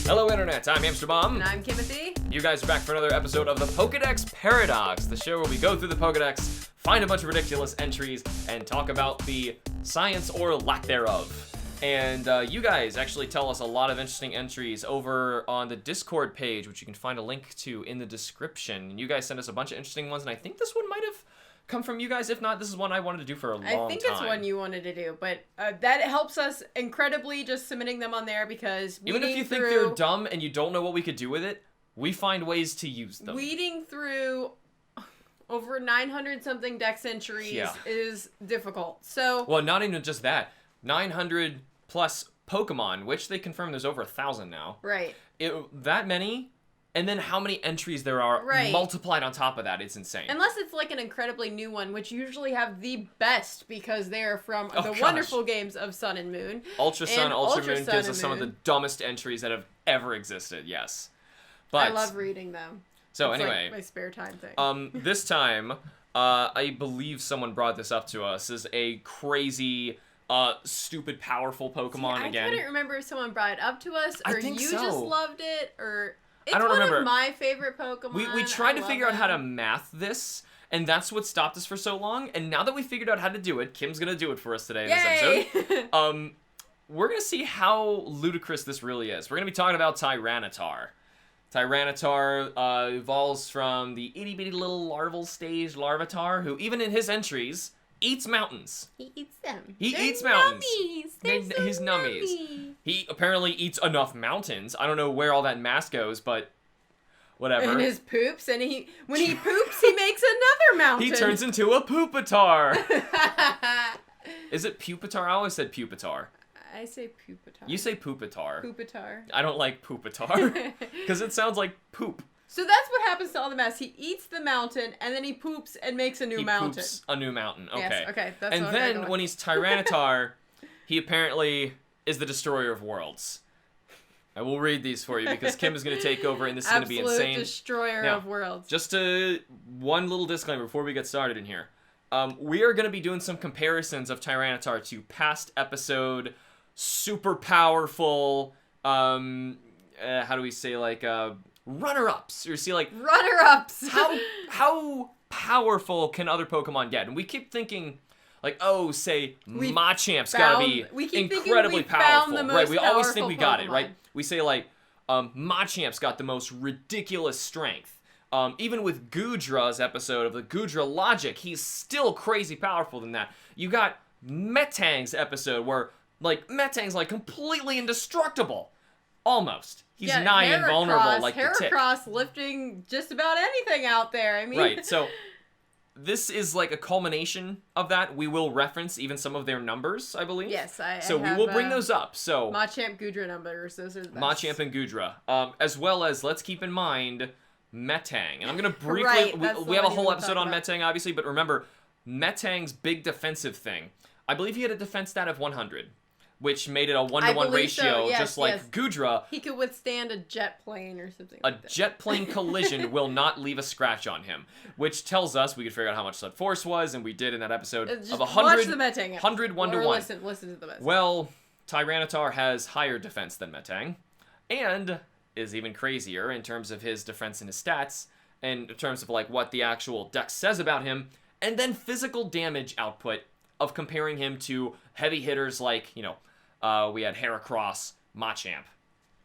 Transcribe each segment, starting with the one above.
Hello Internet, I'm HamsterBomb. And I'm Kimothy. You guys are back for another episode of the Pokedex Paradox, the show where we go through the Pokedex, find a bunch of ridiculous entries, and talk about the science or lack thereof. And you guys actually tell us a lot of interesting entries over on the Discord page, which you can find a link to in the description. And you guys sent us a bunch of interesting ones, and I think this one might have come from you guys. If not, this is one I wanted to do for a long time. I think it's one you wanted to do, but that helps us incredibly just submitting them on there because even if you think they're dumb and you don't know what we could do with it, we find ways to use them. Weeding through over 900 something Dex entries is difficult. So well, not even just that. 900 plus Pokemon, which they confirm there's over 1,000 now. Right. That many. And then how many entries there are multiplied on top of that, it's insane. Unless it's like an incredibly new one, which usually have the best because they're from wonderful games of Sun and Moon. Ultra Sun, Ultra Moon gives us some of the dumbest entries that have ever existed, yes. But I love reading them. So it's anyway. Like my spare time thing. This time, I believe someone brought this up to us as a crazy, stupid, powerful Pokemon again. I couldn't remember if someone brought it up to us, or you just loved it, or... It's I don't remember. One of my favorite Pokemon. We tried to figure out how to math this, and that's what stopped us for so long. And now that we figured out how to do it, Kim's gonna do it for us today in this episode. We're gonna see how ludicrous this really is. We're gonna be talking about Tyranitar. Tyranitar evolves from the itty bitty little larval stage Larvitar, who even in his entries eats mountains. He eats them. He eats mountains. His nummies. He apparently eats enough mountains. I don't know where all that mass goes, but whatever. And his poops, and when he poops, he makes another mountain. He turns into a Pupitar. Is it Pupitar? I always said Pupitar. I say Pupitar. You say Pupitar. Pupitar. I don't like Pupitar because it sounds like poop. So that's what happens to all the mess. He eats the mountain, and then he poops and makes a new mountain. He poops a new mountain. Okay. Yes, okay. That's and then when he's Tyranitar, he apparently is the destroyer of worlds. I will read these for you because Kim is going to take over, and this is going to be insane. Absolute destroyer of worlds. Just one little disclaimer before we get started in here. We are going to be doing some comparisons of Tyranitar to past episode super powerful, how do we say, like, runner-ups, or see, like, runner-ups. how powerful can other Pokemon get? And we keep thinking, like, say Machamp's gotta be incredibly powerful, right? We always think we got it, right? We say, like, Machamp's got the most ridiculous strength. Even with Goodra's episode of the Goodra Logic, he's still crazy powerful than that. You got Metang's episode where, like, Metang's, like, completely indestructible. Almost. He's nigh invulnerable like the Tick. Heracross lifting just about anything out there. I mean, right. So this is like a culmination of that. We will reference even some of their numbers, I believe. Yes, So we will bring those up. So Machamp, Goodra numbers. Those are the best. Machamp and Goodra, as well as let's keep in mind Metang. And I'm gonna briefly. We have a whole episode on Metang, obviously, but remember Metang's big defensive thing. I believe he had a defense stat of 100. Which made it a 1-to-1 ratio, just like Goodra. He could withstand a jet plane or something like that. A jet plane collision will not leave a scratch on him, which tells us we could figure out how much that force was, and we did in that episode of 100, watch the Metang 100 1-to-1. Listen to the Metang. Well, Tyranitar has higher defense than Metang, and is even crazier in terms of his defense and his stats, and in terms of like what the actual Dex says about him, and then physical damage output of comparing him to heavy hitters like, we had Heracross, Machamp.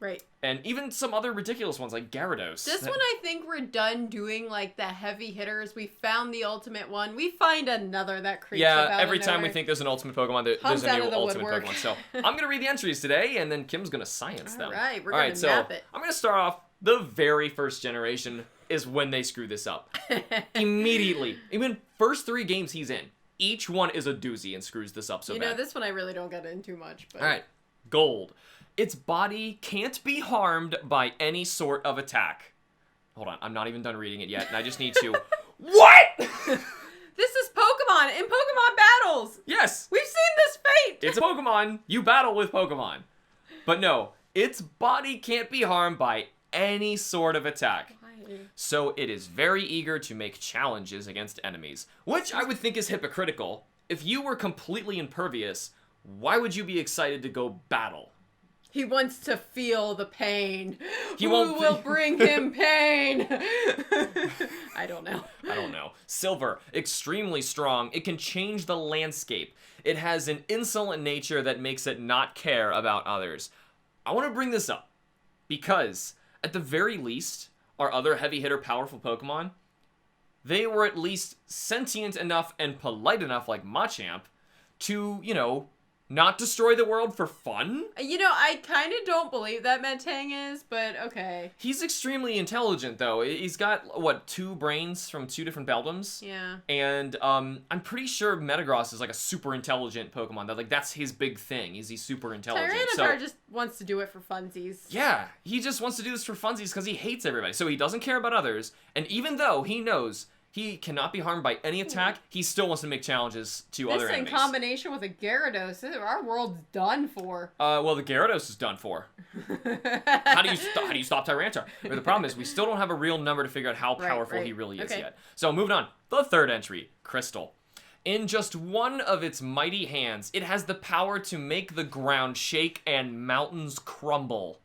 Right. And even some other ridiculous ones like Gyarados. This one, I think we're done doing, like, the heavy hitters. We found the ultimate one. We find another that creeps up out every of time nowhere. we think there's an ultimate Pokemon, there's a new ultimate Pokemon. So I'm going to read the entries today, and then Kim's going to science them. All right, we're going to nap it. I'm going to start off, the very first generation is when they screw this up. Immediately. Even first 3 games he's in. Each one is a doozy and screws this up so bad. This one I really don't get into much. But... All right. Gold. Its body can't be harmed by any sort of attack. Hold on. I'm not even done reading it yet, and I just need to... What?! This is Pokemon in Pokemon battles! Yes! We've seen this fate! It's a Pokemon. You battle with Pokemon. But no, its body can't be harmed by any sort of attack. So it is very eager to make challenges against enemies, which I would think is hypocritical. If you were completely impervious, why would you be excited to go battle? He wants to feel the pain. Who will bring him pain? I don't know. Silver, extremely strong. It can change the landscape. It has an insolent nature that makes it not care about others. I want to bring this up because, at the very least, our other heavy hitter powerful Pokemon, they were at least sentient enough and polite enough, like Machamp, to, not destroy the world for fun? I kind of don't believe that Metang is, but okay. He's extremely intelligent, though. He's got, 2 brains from 2 different Beldums? Yeah. And I'm pretty sure Metagross is, a super intelligent Pokemon. That's his big thing. He's super intelligent. Tyranitar just wants to do it for funsies. Yeah, he just wants to do this for funsies because he hates everybody. So he doesn't care about others. And even though he knows he cannot be harmed by any attack, he still wants to make challenges to other enemies. This in combination with a Gyarados, our world's done for. Well, the Gyarados is done for. How do you stop Tyranitar? But the problem is we still don't have a real number to figure out how powerful he really is yet. So moving on, the third entry, Crystal. In just one of its mighty hands, it has the power to make the ground shake and mountains crumble.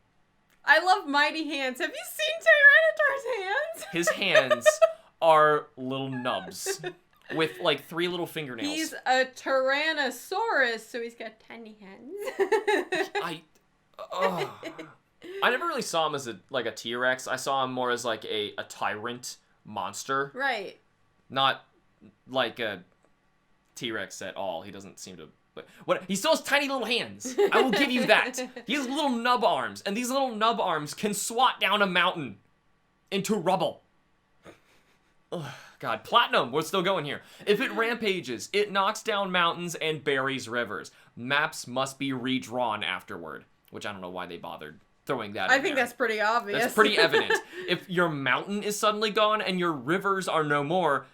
I love mighty hands. Have you seen Tyranitar's hands? His hands are little nubs with 3 little fingernails. He's a Tyrannosaurus, so he's got tiny hands. I never really saw him as a T-Rex. I saw him more as a tyrant monster. Right. Not like a T-Rex at all. He doesn't seem to. But he still has tiny little hands. I will give you that. He has little nub arms, and these little nub arms can swat down a mountain into rubble. Ugh, God, Platinum, we're still going here. If it rampages, it knocks down mountains and buries rivers. Maps must be redrawn afterward, which I don't know why they bothered throwing that in I think there. That's pretty obvious. That's pretty evident. If your mountain is suddenly gone and your rivers are no more,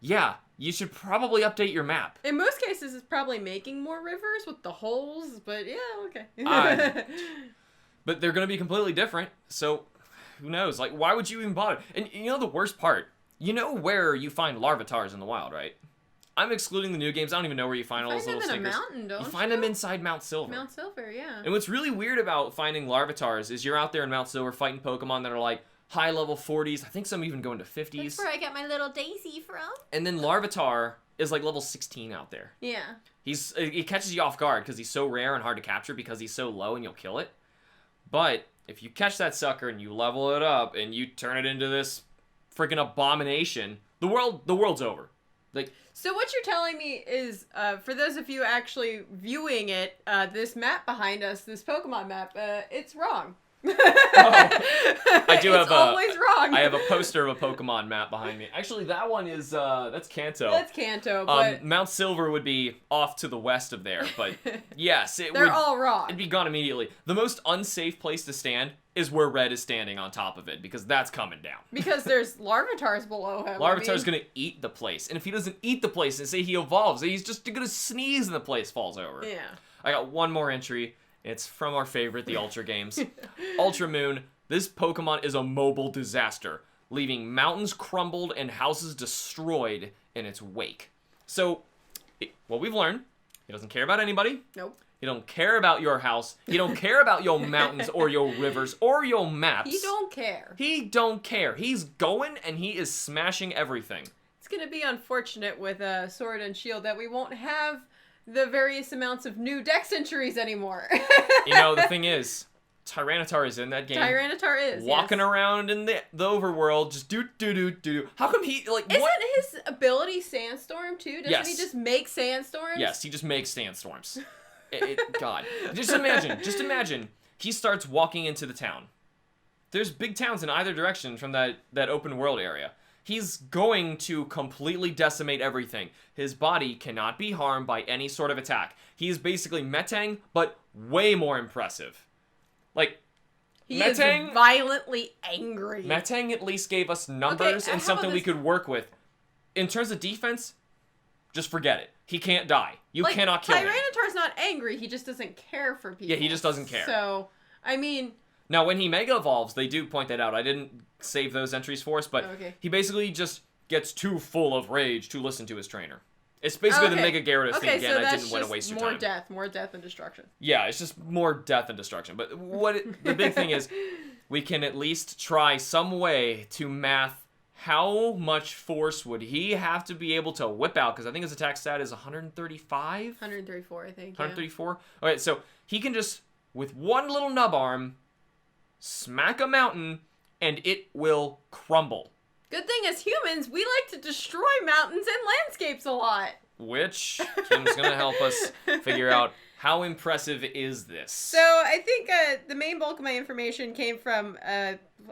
yeah, you should probably update your map. In most cases, it's probably making more rivers with the holes, but yeah, okay. But they're going to be completely different, so who knows? Why would you even bother? And the worst part? You know where you find Larvitars in the wild, right? I'm excluding the new games. I don't even know where you find all those little stickers. You find them in a mountain, don't you? You find them inside Mount Silver. Mount Silver, yeah. And what's really weird about finding Larvitars is you're out there in Mount Silver fighting Pokemon that are high level 40s. I think some even go into 50s. That's where I got my little Daisy from. And then Larvitar is level 16 out there. Yeah. He catches you off guard because he's so rare and hard to capture because he's so low and you'll kill it. But if you catch that sucker and you level it up and you turn it into this freaking abomination, the world's over. So what you're telling me is, for those of you actually viewing it, this map behind us, this Pokemon map, it's wrong. I do have always wrong. I have a poster of a Pokemon map behind me. Actually, that one is that's Kanto. That's Kanto, but Mount Silver would be off to the west of there, but yes, they're all wrong. It'd be gone immediately. The most unsafe place to stand is where Red is standing on top of it because that's coming down. Because there's Larvitars below him. Larvitar's gonna eat the place, and if he doesn't eat the place and say he evolves, he's just gonna sneeze and the place falls over. Yeah. I got one more entry. It's from our favorite, the Ultra games. Ultra Moon. This Pokemon is a mobile disaster, leaving mountains crumbled and houses destroyed in its wake. So, what we've learned, he doesn't care about anybody. Nope. He don't care about your house. He don't care about your mountains or your rivers or your maps. He don't care. He don't care. He's going and he is smashing everything. It's going to be unfortunate with Sword and Shield that we won't have the various amounts of new Dex entries anymore. The thing is, Tyranitar is in that game. Tyranitar is, walking around in the overworld, just do. How come he, Isn't his ability Sandstorm, too? Doesn't he just make sandstorms? Yes, he just makes sandstorms. God. Just imagine, he starts walking into the town. There's big towns in either direction from that open world area. He's going to completely decimate everything. His body cannot be harmed by any sort of attack. He is basically Metang, but way more impressive. He is violently angry. Metang at least gave us numbers and something we could work with. In terms of defense, just forget it. He can't die. You cannot kill him. Tyranitar's not angry. He just doesn't care for people. Yeah, he just doesn't care. So, I mean... Now, when he Mega Evolves, they do point that out. I didn't save those entries for us, but he basically just gets too full of rage to listen to his trainer. It's basically the Mega Gyarados thing again. So I didn't want to waste your time. More death and destruction. Yeah, it's just more death and destruction. But the big thing is, we can at least try some way to math how much force would he have to be able to whip out, because I think his attack stat is 135? 134, I think. 134? Yeah. All right, so he can just, with one little nub arm, smack a mountain, and it will crumble. Good thing as humans, we like to destroy mountains and landscapes a lot. Which Kim's going to help us figure out how impressive is this. So I think the main bulk of my information came from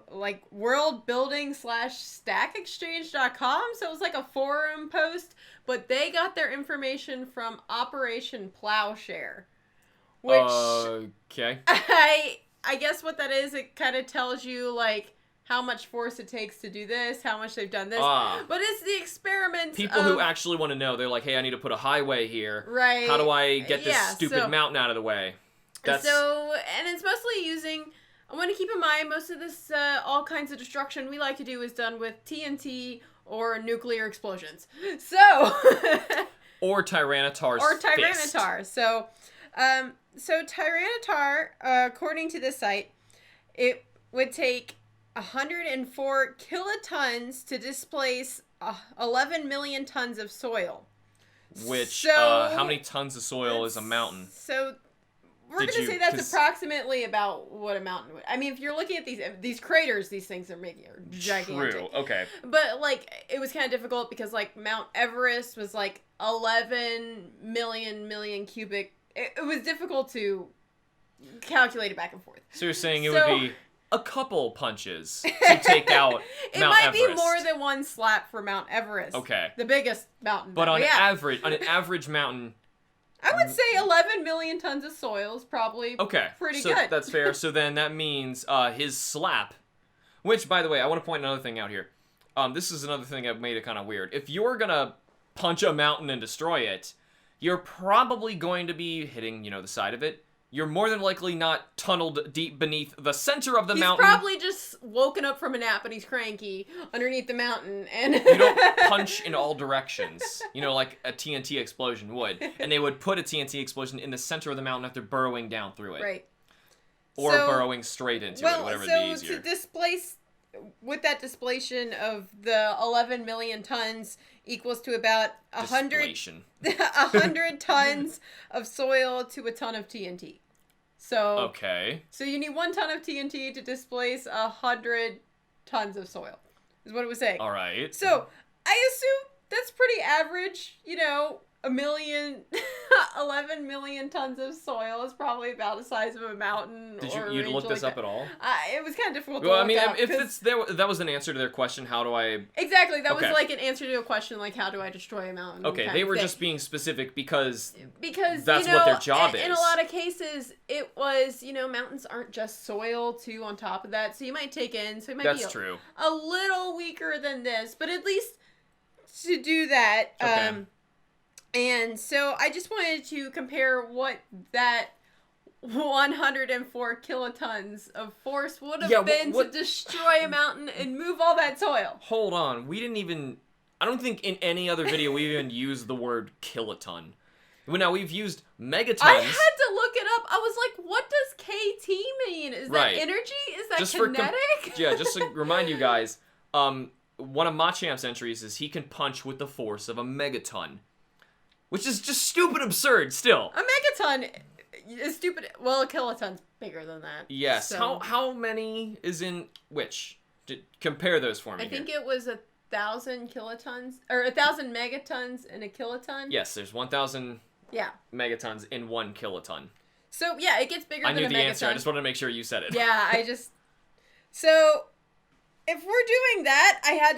like worldbuilding/stackexchange.com. So it was like a forum post, but they got their information from Operation Plowshare. Which okay. I guess what that is, it kind of tells you like how much force it takes to do this, how much they've done this. But it's the experiment. People who actually want to know, they're like, hey, I need to put a highway here. Right. How do I get this stupid mountain out of the way? And it's mostly using, I want to keep in mind, most of this, all kinds of destruction we like to do is done with TNT or nuclear explosions. So. Or Tyranitar's fist. So Tyranitar, according to this site, it would take 104 kilotons to displace 11 million tons of soil. Which, how many tons of soil is a mountain? So, we're going to say that's approximately about what a mountain would. I mean, if you're looking at these craters, these things are making are gigantic. True, okay. But, like, it was kind of difficult because, like, Mount Everest was, like, 11 million cubic. It was difficult to calculate it back and forth. So you're saying it would be a couple punches to take out Mount Everest. It might be more than one slap for Mount Everest. Okay. The biggest mountain. But on an average mountain, I would say 11 million tons of soil is probably pretty good. That's fair. So then that means his slap, which, by the way, I want to point another thing out here. This is another thing that made it kind of weird. If you're going to punch a mountain and destroy it, you're probably going to be hitting, the side of it. You're more than likely not tunneled deep beneath the center of the mountain. He's probably just woken up from a nap and he's cranky underneath the mountain. And you don't punch in all directions, like a TNT explosion would. And they would put a TNT explosion in the center of the mountain after burrowing down through it. Right. Or burrowing straight into it, whatever the easier. So to displace, with that displacement of the 11 million tons equals to about 100 tons of soil to a ton of TNT. So you need 1 ton of TNT to displace 100 tons of soil, is what it was saying. All right. So I assume that's pretty average. 11 million tons of soil is probably about the size of a mountain. Did you look this up at all? It was kind of difficult to look up. If that was an answer to their question, how do I... Exactly, that was like an answer to a question, like how do I destroy a mountain? Okay, they were just being specific because that's what their job is. In a lot of cases, it was, mountains aren't just soil too on top of that, so you might take in, so it might be true. A little weaker than this, but at least to do that, and so I just wanted to compare what that 104 kilotons of force would have been to destroy a mountain and move all that soil. Hold on. I don't think in any other video we've even used the word kiloton. Now, we've used megatons. I had to look it up. I was like, what does KT mean? Is that energy? Is that kinetic? Just to remind you guys, one of Machamp's entries is he can punch with the force of a megaton. Which is just stupid absurd still. A megaton is stupid. Well, a kiloton's bigger than that. Yes. So. How many is in which? Compare those for me. I think it was 1,000 kilotons, or 1,000 megatons in a kiloton. Yes, there's 1,000 megatons in 1 kiloton. So, yeah, it gets bigger than a megaton. I knew the answer. I just wanted to make sure you said it. Yeah, So, if we're doing that, I had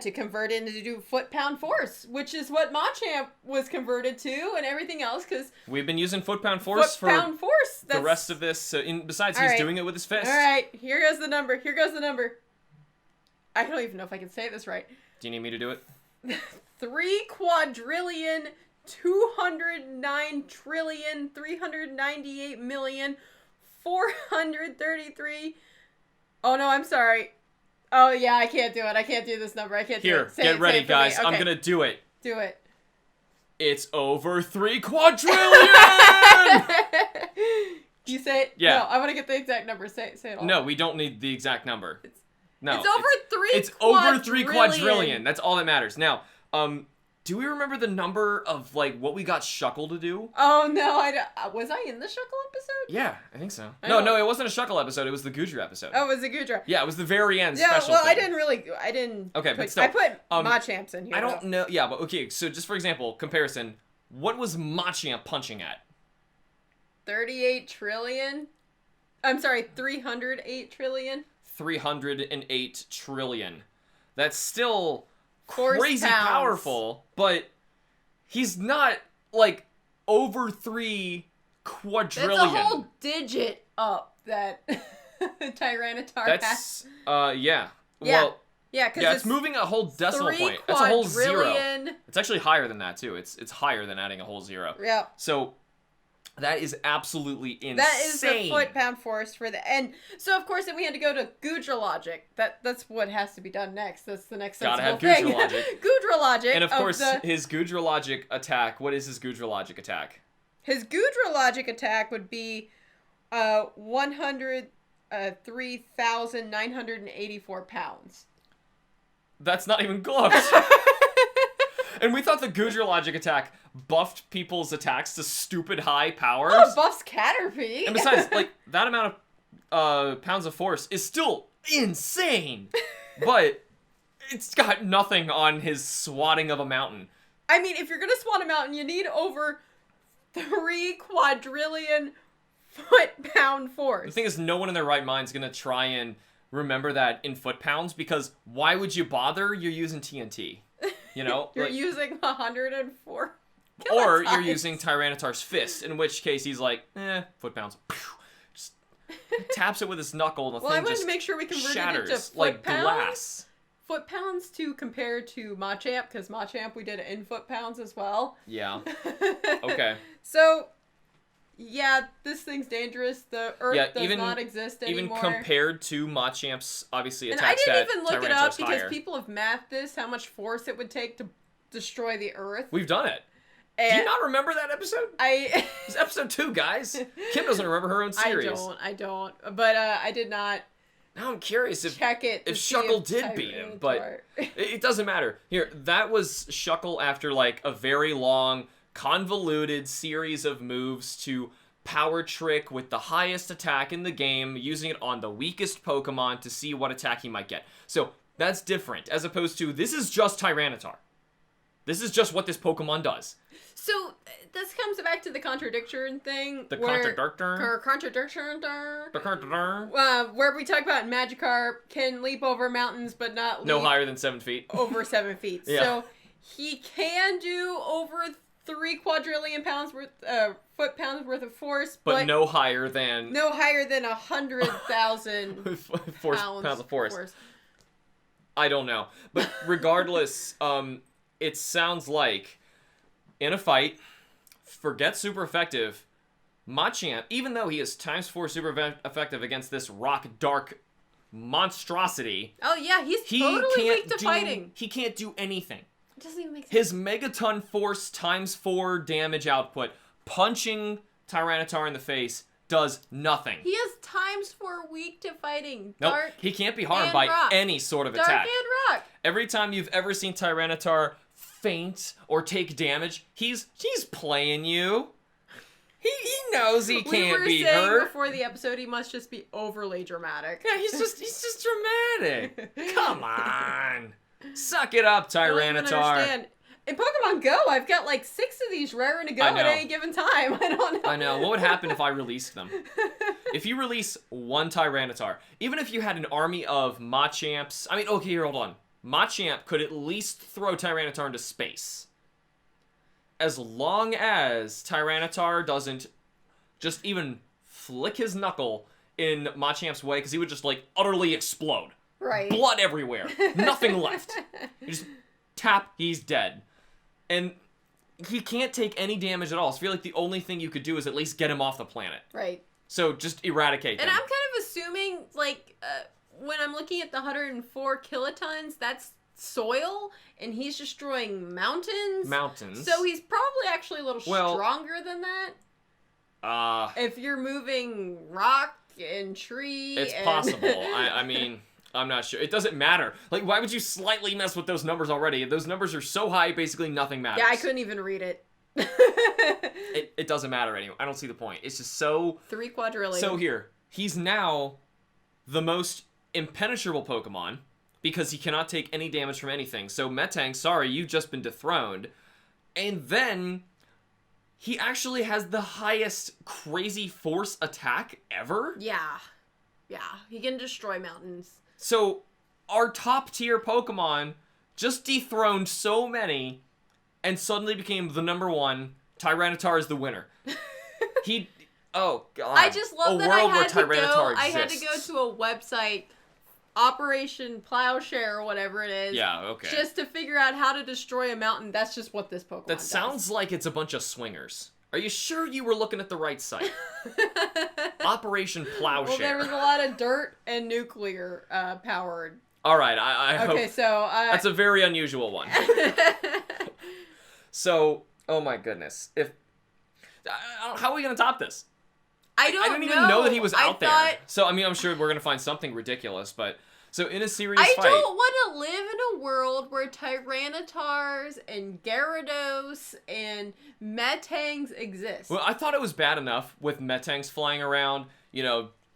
to convert it into do foot-pound force, which is what Machamp was converted to and everything else, because... We've been using foot-pound force the rest of this, besides he's doing it with his fist. All right, here goes the number. I don't even know if I can say this right. Do you need me to do it? 3,209,398,433... Oh, no, I'm sorry. Oh, yeah, I can't do it. I can't do this number. I can't do it. Get ready, guys. Okay. I'm going to do it. Do it. It's over 3 quadrillion! You say it? Yeah. No, I want to get the exact number. Say it all. No, we don't need the exact number. No. It's over 3 It's over 3 quadrillion. That's all that matters. Now, do we remember the number of, like, what we got Shuckle to do? Oh, no, I don't. Was I in the Shuckle episode? Yeah, I think so. No, it wasn't a Shuckle episode. It was the Goodra episode. Oh, it was the Goodra. Yeah, it was the very end special thing. I didn't... Okay, but still. I put Machamps in here. I don't know. Yeah, but okay, so just for example, comparison, what was Machamp punching at? 38 trillion? I'm sorry, 308 trillion? 308 trillion. That's still... Force crazy pounds. Powerful, but he's not like over 3 quadrillion. That's a whole digit up that Tyranitar has. Yeah. Yeah. Well, yeah, because it's moving a whole decimal point. That's a whole 0. It's actually higher than that too. It's higher than adding a whole 0. Yeah. So that is absolutely insane. That is the foot-pound force for the... And so, of course, then we had to go to Goodra Logic. That's what has to be done next. That's the next sensible thing. Gotta have Goodra Logic. Goodra Logic. And, of course, his Goodra Logic attack... What is his Goodra Logic attack? His Goodra Logic attack would be 103,984 pounds. That's not even close. And we thought the Goodra Logic attack buffed people's attacks to stupid high powers. Oh, buffs Caterpie. And besides, like, that amount of pounds of force is still insane. But it's got nothing on his swatting of a mountain. I mean, if you're going to swat a mountain, you need over 3 quadrillion foot-pound force. The thing is, no one in their right mind is going to try and remember that in foot-pounds, because why would you bother? You're using TNT. You know? You're using 104 kilotons. Or you're using Tyranitar's fist, in which case he's like, foot-pounds. Just taps it with his knuckle, and the thing just to make sure we converted shatters it to like glass. Foot-pounds to compare to Machamp, because Machamp we did it in foot-pounds as well. Yeah. Okay. So, yeah, this thing's dangerous. The Earth does not exist anymore. Even compared to Machamp's, obviously, attack stat, Tyranitar's I didn't even look it up because higher. people have mathed this, how much force it would take to destroy the Earth. We've done it. Do you not remember that episode? It's episode 2, guys. Kim doesn't remember her own series. I don't. But I did not. Now I'm curious if Shuckle did beat him, but it doesn't matter. Here, that was Shuckle after like a very long, convoluted series of moves to power trick with the highest attack in the game, using it on the weakest Pokemon to see what attack he might get. So that's different, as opposed to this is just Tyranitar. This is just what this Pokemon does. So this comes back to the contradiction thing. The contradiction. Where we talk about Magikarp can leap over mountains, but not leap no higher than 7 feet. Over 7 feet. Yeah. So he can do over 3 quadrillion foot-pounds worth of force, but no higher than 100,000 pounds of force. I don't know, but regardless, it sounds like in a fight, forget super effective, Machamp, even though he is ×4 super effective against this rock dark monstrosity. Oh yeah, he's totally weak to fighting. He can't do anything. It doesn't even make sense. His Megaton Force ×4 damage output, punching Tyranitar in the face, does nothing. He is ×4 weak to fighting. Nope, he can't be harmed by any sort of attack. Dark and rock. Every time you've ever seen Tyranitar faint or take damage, he's playing you. He knows he can't be hurt. We were saying before the episode he must just be overly dramatic. Yeah, he's just dramatic. Come on. Suck it up, Tyranitar. I don't even understand. In Pokemon Go, I've got like 6 of these raring to go at any given time. I don't know. I know. What would happen if I released them? If you release one Tyranitar, even if you had an army of Machamps... I mean, okay, here, hold on. Machamp could at least throw Tyranitar into space. As long as Tyranitar doesn't just even flick his knuckle in Machamp's way, because he would just, like, utterly explode. Right. Blood everywhere. Nothing left. You just tap, he's dead. And he can't take any damage at all. So I feel like the only thing you could do is at least get him off the planet. Right. So just eradicate him. And I'm kind of assuming, like, when I'm looking at the 104 kilotons, that's soil, and he's destroying mountains. So he's probably actually a little stronger than that. If you're moving rock and tree. It's possible. I mean, I'm not sure. It doesn't matter. Like, why would you slightly mess with those numbers already? Those numbers are so high, basically nothing matters. Yeah, I couldn't even read it. It doesn't matter anyway. I don't see the point. It's just so... 3 quadrillion. So here, he's now the most impenetrable Pokemon because he cannot take any damage from anything. So Metang, sorry, you've just been dethroned. And then he actually has the highest crazy force attack ever. Yeah. Yeah, he can destroy mountains. So our top tier Pokemon just dethroned so many and suddenly became the number one. Tyranitar is the winner. Oh god. I just love that I had to go to a website, Operation Plowshare or whatever it is. Yeah, okay. Just to figure out how to destroy a mountain. That's just what this Pokemon does. Sounds like it's a bunch of swingers. Are you sure you were looking at the right site? Operation Plowshare. Well, there was a lot of dirt and nuclear powered. All right, I hope. Okay, so that's a very unusual one. So, oh my goodness, how are we gonna top this? I don't even know that he was out there. So I mean, I'm sure we're gonna find something ridiculous, but. So in a serious fight... I don't want to live in a world where Tyranitars and Gyarados and Metangs exist. Well, I thought it was bad enough with Metangs flying around,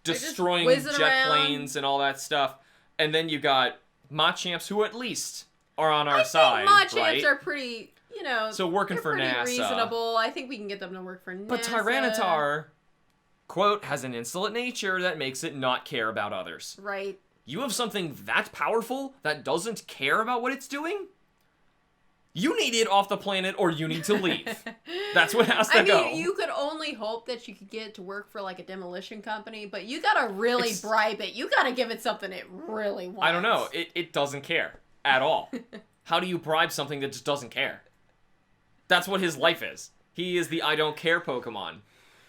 destroying jet planes and all that stuff. And then you got Machamps, who at least are on our side, Machamps are pretty, So working for NASA. Reasonable. I think we can get them to work for NASA. But Tyranitar, quote, has an insolent nature that makes it not care about others. Right. You have something that powerful that doesn't care about what it's doing? You need it off the planet or you need to leave. That's what has to go. You could only hope that you could get it to work for like a demolition company, but you gotta really bribe it. You gotta give it something it really wants. I don't know. It doesn't care at all. How do you bribe something that just doesn't care? That's what his life is. He is the I don't care Pokemon.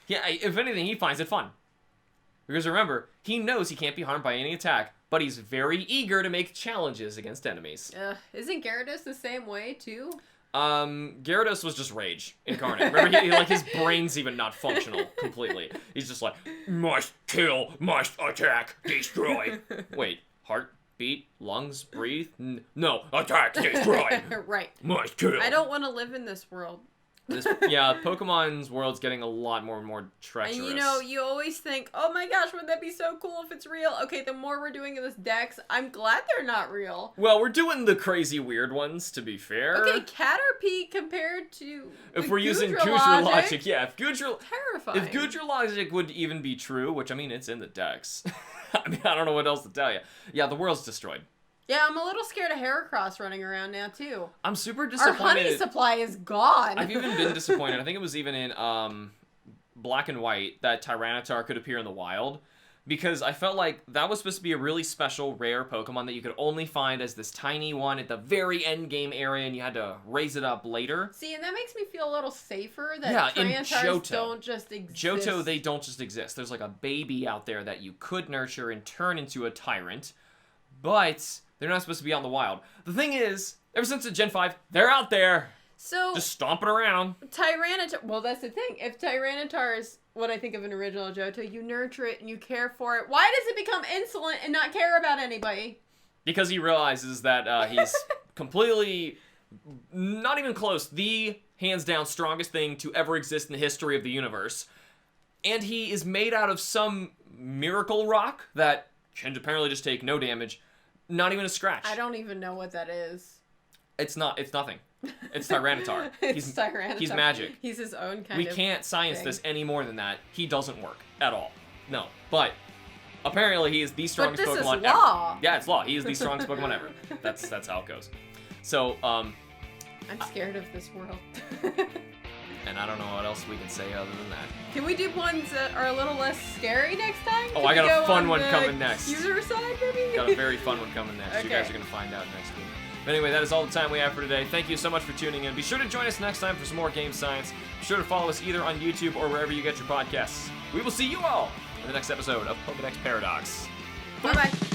Yeah, if anything, he finds it fun. Because remember, he knows he can't be harmed by any attack, but he's very eager to make challenges against enemies. Isn't Gyarados the same way, too? Gyarados was just rage incarnate. Remember, his brain's even not functional completely. He's just like, must kill, must attack, destroy. Wait, heart, beat, lungs, breathe? No, attack, destroy. Right. Must kill. I don't want to live in this world. Pokemon's world's getting a lot more and more treacherous. And you always think, oh my gosh, wouldn't that be so cool if it's real? Okay, the more we're doing this Dex, I'm glad they're not real. Well, we're doing the crazy weird ones, to be fair. Okay, Caterpie compared to if we're using Goodra logic, yeah. Terrifying. If Goodra logic would even be true, which, I mean, it's in the Dex. I mean, I don't know what else to tell you. Yeah, the world's destroyed. Yeah, I'm a little scared of Heracross running around now, too. I'm super disappointed. Our honey supply is gone. I've even been disappointed. I think it was even in Black and White that Tyranitar could appear in the wild. Because I felt like that was supposed to be a really special, rare Pokemon that you could only find as this tiny one at the very end game area, and you had to raise it up later. See, and that makes me feel a little safer that Tyranitars don't just exist. Johto, they don't just exist. There's like a baby out there that you could nurture and turn into a tyrant. But... they're not supposed to be out in the wild. The thing is, ever since the Gen 5, they're out there. So just stomping around. Tyranitar, well, that's the thing. If Tyranitar is what I think of an original Johto, you nurture it and you care for it. Why does it become insolent and not care about anybody? Because he realizes that he's completely, not even close, the hands down strongest thing to ever exist in the history of the universe. And he is made out of some miracle rock that can apparently just take no damage. Not even a scratch. I don't even know what that is. It's nothing. It's Tyranitar. It's Tyranitar. He's magic. He's his own kind of We can't science this any more than that. He doesn't work at all. No. But apparently he is the strongest Pokemon ever. Law. Yeah, it's law. He is the strongest Pokemon ever. That's how it goes. So, I'm scared of this world. And I don't know what else we can say other than that. Can we do ones that are a little less scary next time? Oh, I got a fun one coming next. User side, maybe? Got a very fun one coming next. Okay. You guys are going to find out next week. But anyway, that is all the time we have for today. Thank you so much for tuning in. Be sure to join us next time for some more game science. Be sure to follow us either on YouTube or wherever you get your podcasts. We will see you all in the next episode of Pokedex Paradox. Bye-bye.